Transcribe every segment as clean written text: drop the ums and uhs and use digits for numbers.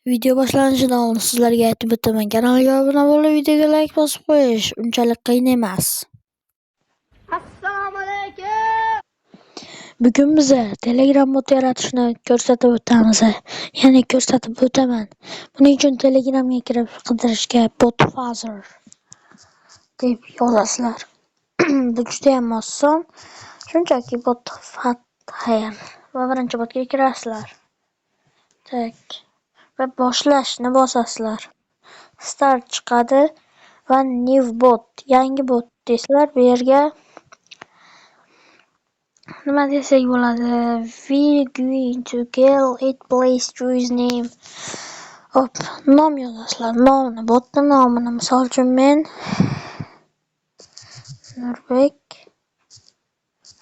Video boshlanishidan oldin sizlarga aytib o'taman, kanalga obuna bo'lib, videoga like bosib qo'yish unchalik qiyin emas. Assalomu alaykum. Bugun biz Telegram bot yaratishni ko'rsatib o'tamiz. Ya'ni ko'rsatib o'taman. Buning uchun Telegramga kirib qidirishga botfather deb yozasizlar. Bu juda ham oson. Shunchaki botfather va birinchi botga kirasizlar. Tak. Va boshlashni bosasizlar. Start chiqadi va new bot, yangi bot deysizlar. Bu yerga nima desak bo'ladi? We going to kill it, please choose name. Hop, nom yozasizlar. Nomni, botni nomini, misol uchun men Nurbek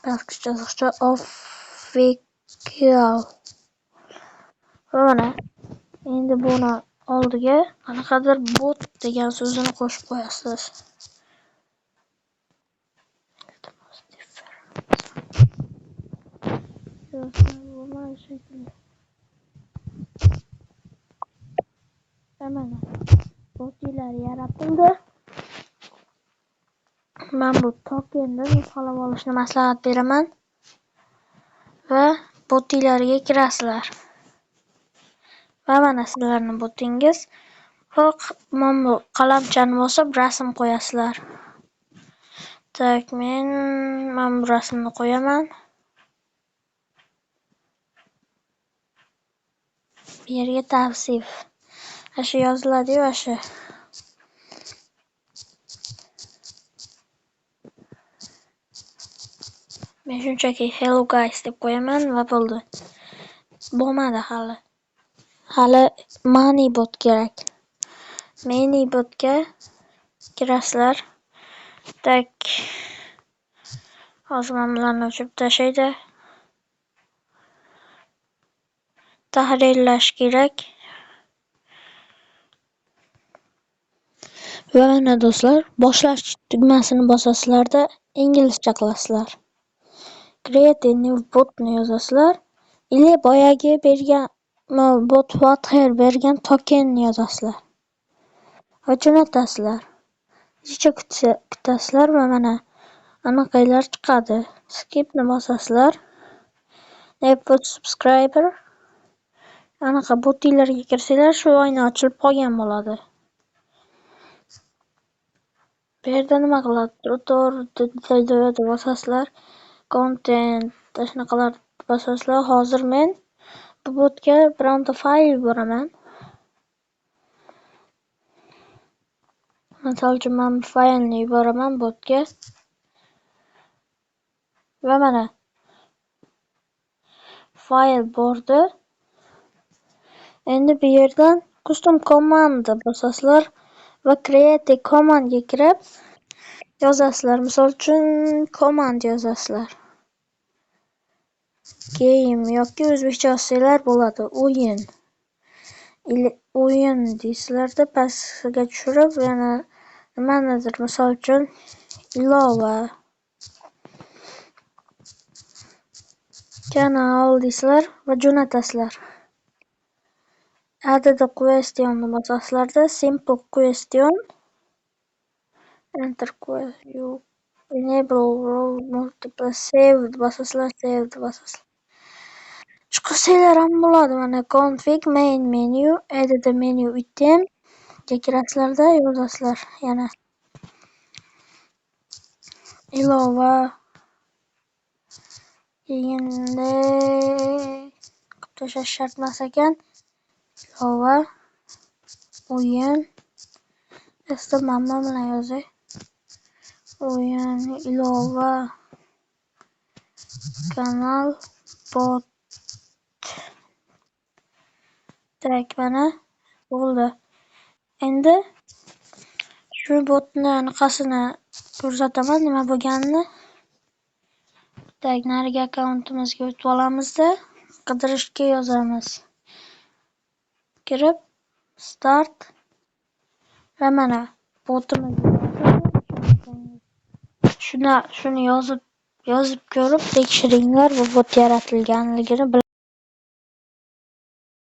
Balqishcha official. Va mana endi buni oldiga qanaqadir bot degan so'zini qo'shib qo'yasiz. Mana botlar yaratildi. Men bu tokenni nusxalab olishni maslahat beraman va botlarga kirasizlar. Va mana sizlarning botingiz. Mana bu qalamchani bosib rasm qo'yasizlar. Tak, men bu rasmni qo'yaman. Bu yerga tavsif. Asha yoziladi-yu, asha. Men shunchaki hello guys deb qo'yaman va bo'ldi. Bo'lmadi hali. Hali money bot kerak. Money botga kirasizlar. Tak. Hozir men bularni o'chirib tashlaydi. Tahrirlash kerak. Va mana do'stlar, boshlash tugmasini bosasizlarda inglizcha qilasizlar. Create a new bot ni yozasizlar. Ile boyagi bergan botfather bergan tokenni yozasizlar. Va jo'natasizlar. Ichicha kutasizlar va mana anaqalar chiqadi. Skip ni bosasizlar. Never subscriber. Anaqa botlarga kirsanglar shu oyna ochilib qolgan bo'ladi. Bu yerda nima qiladi? Tutor bosasizlar. Content shunaqalar bosasizlar. Hozir men bu botga bironta fayl yuboraman. Misol uchun men bu faylni yuboraman botga. Va mana fayl bordi. Endi bu yerdan custom command bosasizlar va create a command ga kirib yozasizlar. Misol uchun command yozasizlar. Game yoki o'zbekcha yozsanglar bo'ladi. O'yin deysizlarda pastga tushirib yana nimanidir, misol uchun ilova kanal deysizlar va jo'natasizlar. Add the question ni bosasizlarda simple question enter question enable role multiple save bosasizlar. Chiqsanglar ham bo'ladi. Mana config main menu add the menu item ga kirasizlarda yozasizlar. Yana ilova endi tashlash shart emas ekan. Ilova o'yin mana bilan yozay. O'yin ilova kanal bot. Tak, mana bo'ldi. Endi shu botni anaqasini ko'rsataman, nima bo'lganini. Tak, nariga akkauntimizga o'tib olamizda, qidirishga yozamiz. Kirib start va mana botimizga shuni yozib ko'rib tekshiringlar va bot yaratilganligini